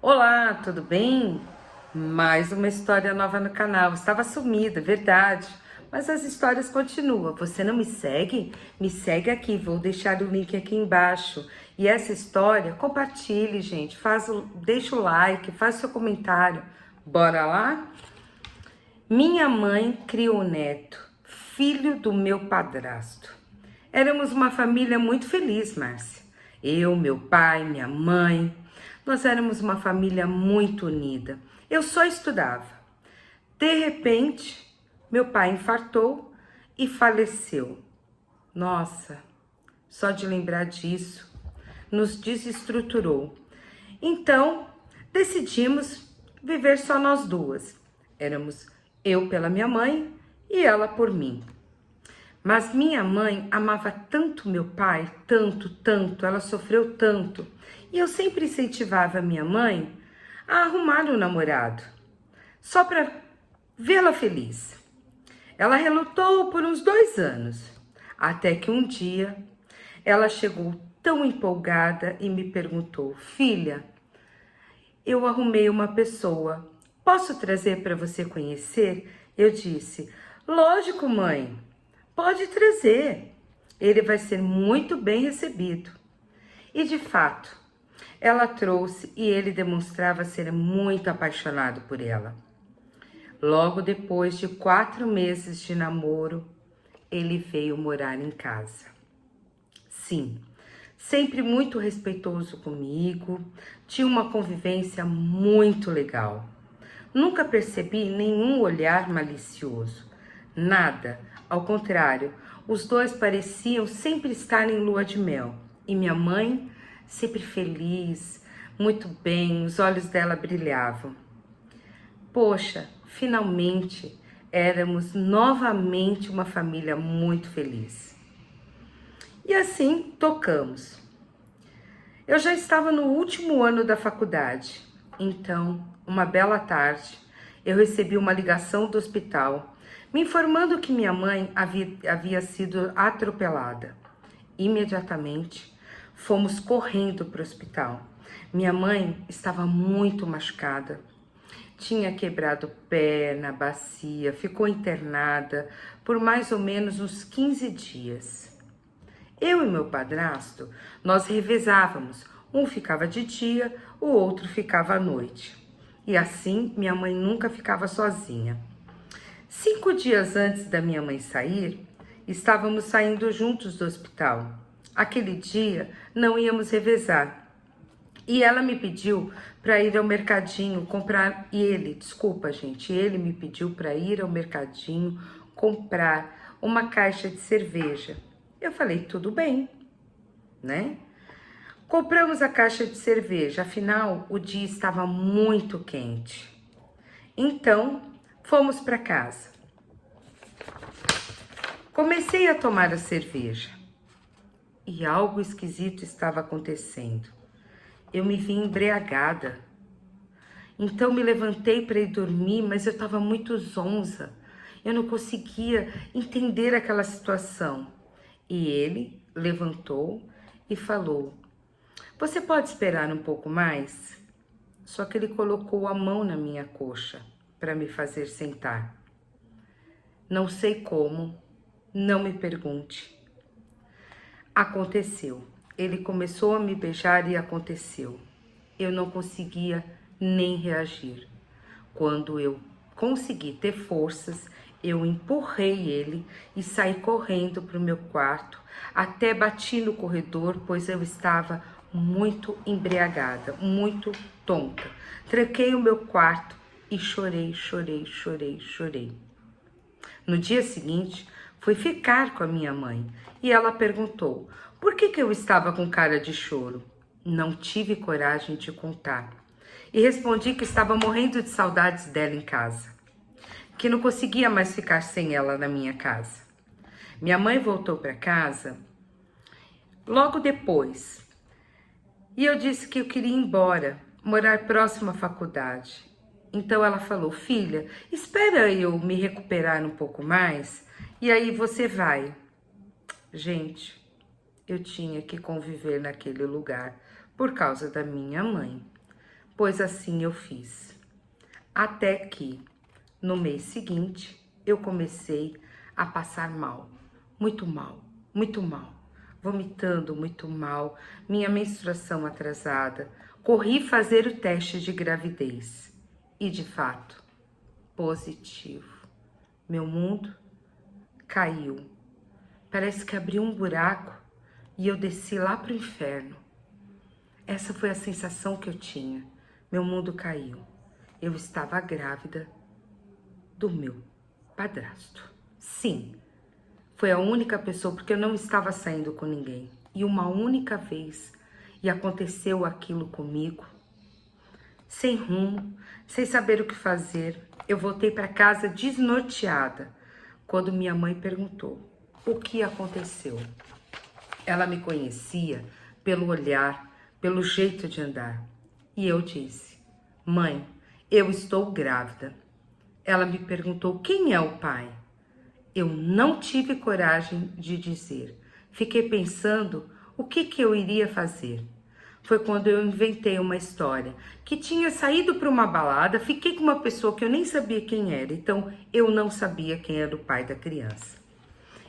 Olá, tudo bem? Mais uma história nova no canal. Estava sumida, verdade. Mas as histórias continuam. Você não me segue? Me segue aqui, vou deixar o link aqui embaixo. E essa história, compartilhe, gente. Deixa o like, faz seu comentário. Bora lá? Minha mãe criou um neto, filho do meu padrasto. Éramos uma família muito feliz, Márcia. Eu, meu pai, minha mãe. Nós éramos uma família muito unida. Eu só estudava. De repente, meu pai infartou e faleceu. Nossa, só de lembrar disso, nos desestruturou. Então, decidimos viver só nós duas. Éramos eu pela minha mãe e ela por mim. Mas minha mãe amava tanto meu pai, tanto, tanto, ela sofreu tanto. E eu sempre incentivava minha mãe a arrumar um namorado, só para vê-la feliz. Ela relutou por uns 2 anos, até que um dia ela chegou tão empolgada e me perguntou: Filha, eu arrumei uma pessoa, posso trazer para você conhecer? Eu disse: Lógico, mãe, pode trazer. Ele vai ser muito bem recebido. E de fato, ela trouxe e ele demonstrava ser muito apaixonado por ela. Logo depois de 4 meses de namoro, ele veio morar em casa. Sim, sempre muito respeitoso comigo, tinha uma convivência muito legal. Nunca percebi nenhum olhar malicioso, nada, ao contrário, os dois pareciam sempre estar em lua de mel. E minha mãe, sempre feliz, muito bem, os olhos dela brilhavam. Poxa, finalmente éramos novamente uma família muito feliz. E assim tocamos. Eu já estava no último ano da faculdade, então, uma bela tarde, eu recebi uma ligação do hospital me informando que minha mãe havia sido atropelada. Imediatamente, fomos correndo para o hospital. Minha mãe estava muito machucada. Tinha quebrado perna, bacia, ficou internada por mais ou menos uns 15 dias. Eu e meu padrasto, nós revezávamos. Um ficava de dia, o outro ficava à noite. E assim, minha mãe nunca ficava sozinha. 5 dias antes da minha mãe sair, estávamos saindo juntos do hospital. Aquele dia, não íamos revezar. E ela me pediu para ir ao mercadinho comprar. Ele me pediu para ir ao mercadinho comprar uma caixa de cerveja. Eu falei, tudo bem, né? Compramos a caixa de cerveja, afinal o dia estava muito quente. Então, fomos para casa. Comecei a tomar a cerveja e algo esquisito estava acontecendo. Eu me vi embriagada. Então me levantei para ir dormir, mas eu estava muito zonza. Eu não conseguia entender aquela situação. E ele levantou e falou: Você pode esperar um pouco mais? Só que ele colocou a mão na minha coxa para me fazer sentar. Não sei como, não me pergunte. Aconteceu. Ele começou a me beijar e aconteceu. Eu não conseguia nem reagir. Quando eu consegui ter forças, eu empurrei ele e saí correndo para o meu quarto. Até bati no corredor, pois eu estava muito embriagada, muito tonta. Tranquei o meu quarto e chorei, chorei, chorei, chorei. No dia seguinte, fui ficar com a minha mãe e ela perguntou por que eu estava com cara de choro. Não tive coragem de contar e respondi que estava morrendo de saudades dela em casa, que não conseguia mais ficar sem ela na minha casa. Minha mãe voltou para casa logo depois e eu disse que eu queria ir embora, morar próximo à faculdade. Então ela falou, filha, espera eu me recuperar um pouco mais e aí você vai. Gente, eu tinha que conviver naquele lugar por causa da minha mãe. pois assim eu fiz. Até que, no mês seguinte, eu comecei a passar mal, muito mal, muito mal, vomitando muito mal, minha menstruação atrasada. Corri fazer o teste de gravidez e, de fato, positivo. Meu mundo caiu. Parece que abriu um buraco e eu desci lá para o inferno. Essa foi a sensação que eu tinha. Meu mundo caiu. Eu estava grávida do meu padrasto. Sim, foi a única pessoa, porque eu não estava saindo com ninguém. E uma única vez, e aconteceu aquilo comigo. Sem rumo, sem saber o que fazer, eu voltei para casa desnorteada, quando minha mãe perguntou o que aconteceu. Ela me conhecia pelo olhar, pelo jeito de andar. E eu disse: mãe, eu estou grávida. Ela me perguntou quem é o pai. Eu não tive coragem de dizer. Fiquei pensando o que eu iria fazer. Foi quando eu inventei uma história que tinha saído para uma balada, fiquei com uma pessoa que eu nem sabia quem era, então eu não sabia quem era o pai da criança.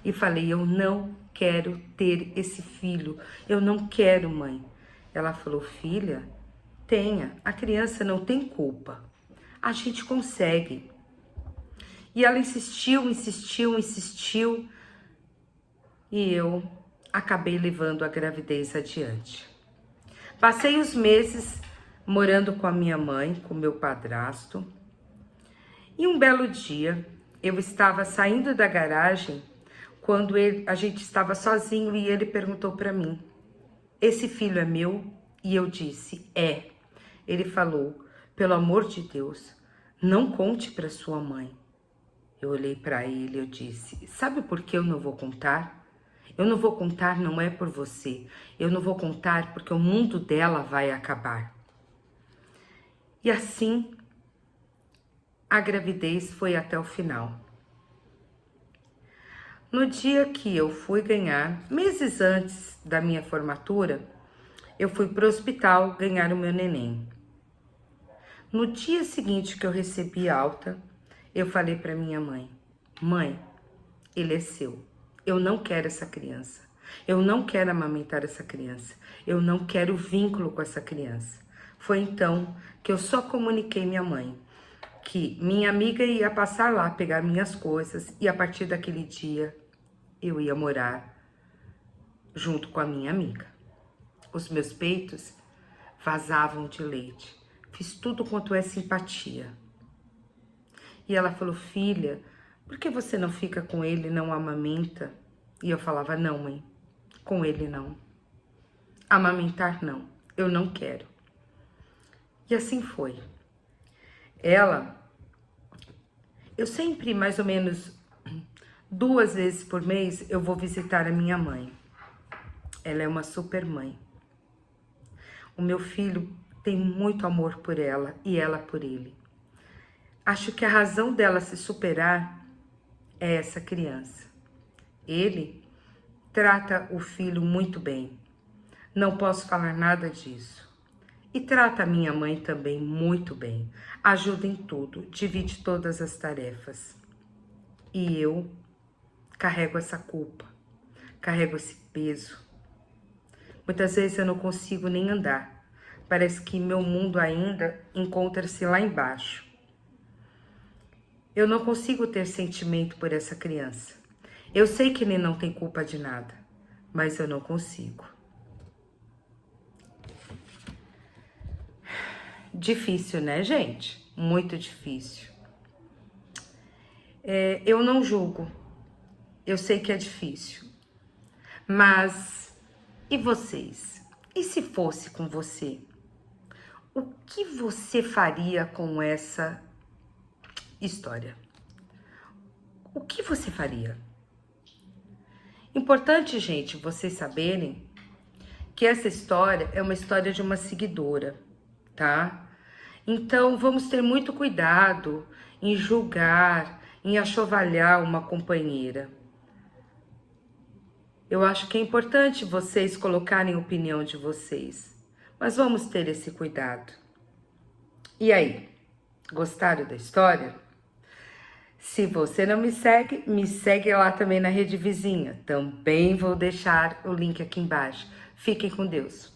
E falei: eu não quero ter esse filho, eu não quero, mãe. Ela falou: filha, tenha, a criança não tem culpa, a gente consegue. E ela insistiu, insistiu, insistiu, e eu acabei levando a gravidez adiante. Passei os meses morando com a minha mãe, com meu padrasto, e um belo dia eu estava saindo da garagem quando a gente estava sozinho e ele perguntou para mim: esse filho é meu? E eu disse: é. Ele falou: pelo amor de Deus, não conte para sua mãe. Eu olhei para ele e eu disse: sabe por que eu não vou contar? Eu não vou contar, não é por você. Eu não vou contar porque o mundo dela vai acabar. E assim, a gravidez foi até o final. No dia que eu fui ganhar, meses antes da minha formatura, eu fui para o hospital ganhar o meu neném. No dia seguinte que eu recebi alta, eu falei para minha mãe: mãe, ele é seu. Eu não quero essa criança. Eu não quero amamentar essa criança. Eu não quero vínculo com essa criança. Foi então que eu só comuniquei minha mãe que minha amiga ia passar lá pegar minhas coisas e a partir daquele dia eu ia morar junto com a minha amiga. Os meus peitos vazavam de leite. Fiz tudo quanto é simpatia. E ela falou: filha, por que você não fica com ele e não amamenta? E eu falava: não, mãe, com ele não. Amamentar não, eu não quero. E assim foi. Eu sempre, mais ou menos 2 vezes por mês, eu vou visitar a minha mãe. Ela é uma super mãe. O meu filho tem muito amor por ela e ela por ele. Acho que a razão dela se superar é essa criança. Ele trata o filho muito bem. Não posso falar nada disso. E trata a minha mãe também muito bem. Ajuda em tudo, divide todas as tarefas. E eu carrego essa culpa, carrego esse peso. Muitas vezes eu não consigo nem andar. Parece que meu mundo ainda encontra-se lá embaixo. Eu não consigo ter sentimento por essa criança. Eu sei que ele não tem culpa de nada, mas eu não consigo. Difícil, né, gente? Muito difícil. Eu não julgo. Eu sei que é difícil. Mas, e vocês? E se fosse com você? O que você faria com essa história? O que você faria? Importante, gente, vocês saberem que essa história é uma história de uma seguidora, tá? Então, vamos ter muito cuidado em julgar, em achovalhar uma companheira. Eu acho que é importante vocês colocarem a opinião de vocês, mas vamos ter esse cuidado. E aí, gostaram da história? Se você não me segue lá também na rede vizinha. Também vou deixar o link aqui embaixo. Fiquem com Deus.